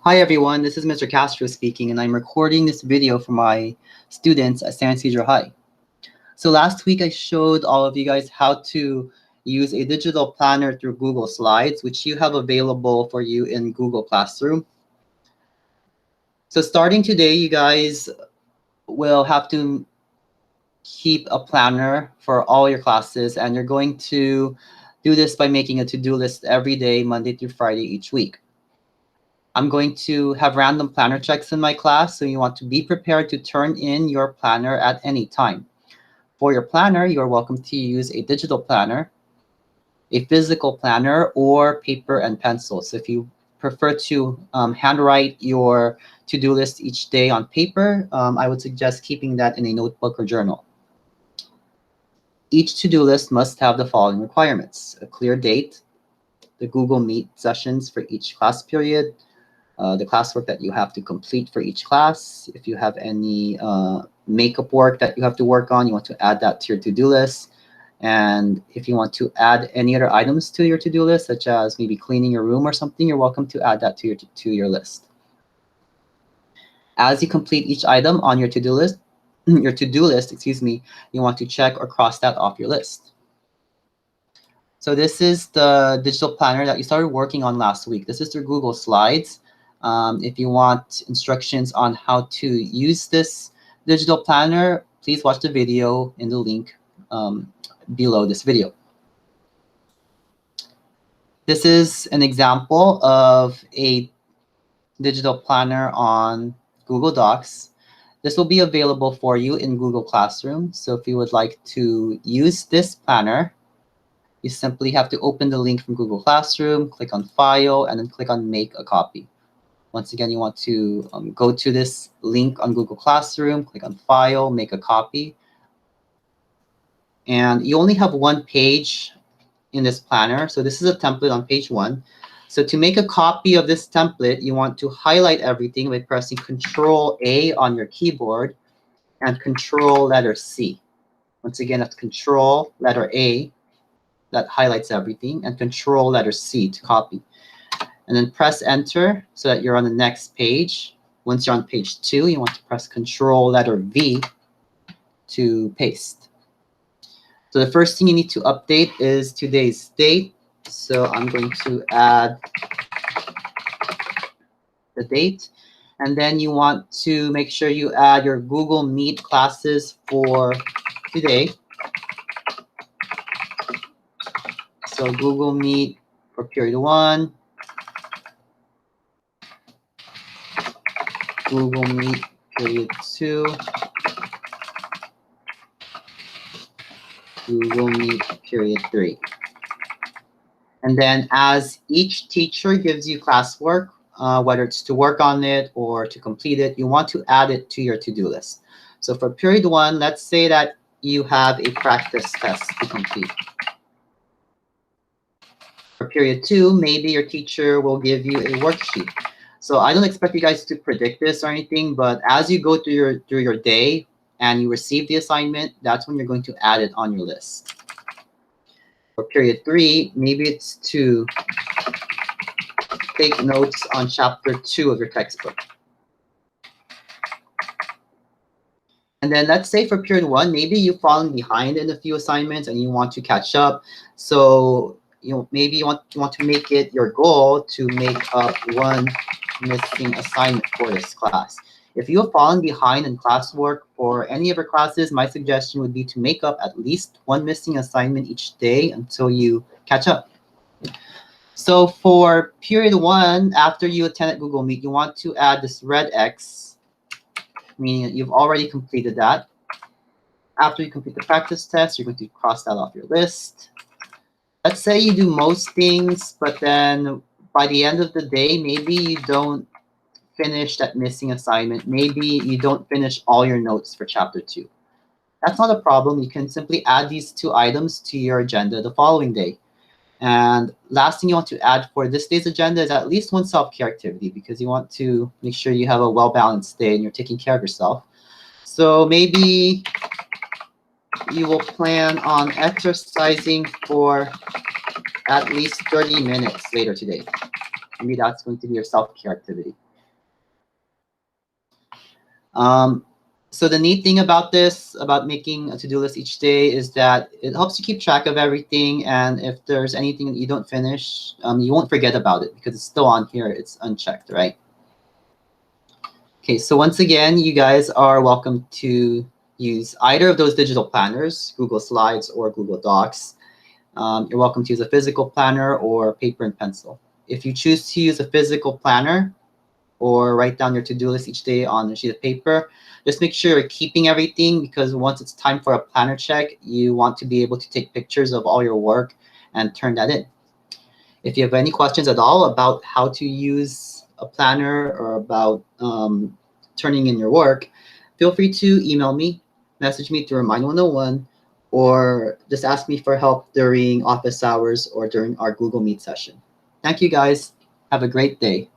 Hi everyone, this is Mr. Castro speaking, and I'm recording this video for my students at San Cedro High. So last week I showed all of you guys how to use a digital planner through Google Slides, which you have available for you in Google Classroom. So starting today, you guys will have to keep a planner for all your classes, and you're going to do this by making a to-do list every day, Monday through Friday each week. I'm going to have random planner checks in my class, so you want to be prepared to turn in your planner at any time. For your planner, you're welcome to use a digital planner, a physical planner, or paper and pencil. So if you prefer to handwrite your to-do list each day on paper, I would suggest keeping that in a notebook or journal. Each to-do list must have the following requirements: a clear date, the Google Meet sessions for each class period, the classwork that you have to complete for each class. If you have any makeup work that you have to work on, you want to add that to your to-do list. And if you want to add any other items to your to-do list, such as maybe cleaning your room or something, you're welcome to add that to your list. As you complete each item on your to-do list, you want to check or cross that off your list. So this is the digital planner that you started working on last week. This is through Google Slides. If you want instructions on how to use this digital planner, please watch the video in the link below this video. This is an example of a digital planner on Google Docs. This will be available for you in Google Classroom. So if you would like to use this planner, you simply have to open the link from Google Classroom, click on File, and then click on Make a Copy. Once again, you want to go to this link on Google Classroom, click on File, Make a Copy. And you only have one page in this planner. So this is a template on page 1. So to make a copy of this template, you want to highlight everything by pressing Control-A on your keyboard and Control-C. Once again, that's Control-A, that highlights everything, and Control-C to copy. And then press Enter so that you're on the next page. Once you're on page 2, you want to press Control-V to paste. So the first thing you need to update is today's date. So I'm going to add the date. And then you want to make sure you add your Google Meet classes for today. So Google Meet for period 1. Google Meet period 2. Google Meet period 3. And then as each teacher gives you classwork, whether it's to work on it or to complete it, you want to add it to your to-do list. So for period 1, let's say that you have a practice test to complete. For period 2, maybe your teacher will give you a worksheet. So I don't expect you guys to predict this or anything, but as you go through your day and you receive the assignment, that's when you're going to add it on your list. For period 3, maybe it's to take notes on chapter 2 of your textbook. And then let's say for period 1, maybe you've fallen behind in a few assignments and you want to catch up. So maybe you want to make it your goal to make up one missing assignment for this class. If you have fallen behind in classwork for any of your classes, my suggestion would be to make up at least one missing assignment each day until you catch up. So for period 1, after you attended Google Meet, you want to add this red X, meaning that you've already completed that. After you complete the practice test, you're going to cross that off your list. Let's say you do most things, but then by the end of the day, maybe you don't finish that missing assignment. Maybe you don't finish all your notes for chapter 2. That's not a problem. You can simply add these 2 items to your agenda the following day. And last thing you want to add for this day's agenda is at least one self-care activity, because you want to make sure you have a well-balanced day and you're taking care of yourself. So maybe you will plan on exercising for at least 30 minutes later today. Maybe that's going to be your self-care activity. Um, so the neat thing about this, about making a to-do list each day, is that it helps you keep track of everything. And if there's anything that you don't finish, you won't forget about it because it's still on here. It's unchecked, right? Okay, so once again, you guys are welcome to use either of those digital planners, Google Slides or Google Docs. You're welcome to use a physical planner or paper and pencil. If you choose to use a physical planner or write down your to-do list each day on a sheet of paper, just make sure you're keeping everything, because once it's time for a planner check, you want to be able to take pictures of all your work and turn that in. If you have any questions at all about how to use a planner or about turning in your work, feel free to email me, message me through Remind 101, or just ask me for help during office hours or during our Google Meet session. Thank you guys. Have a great day.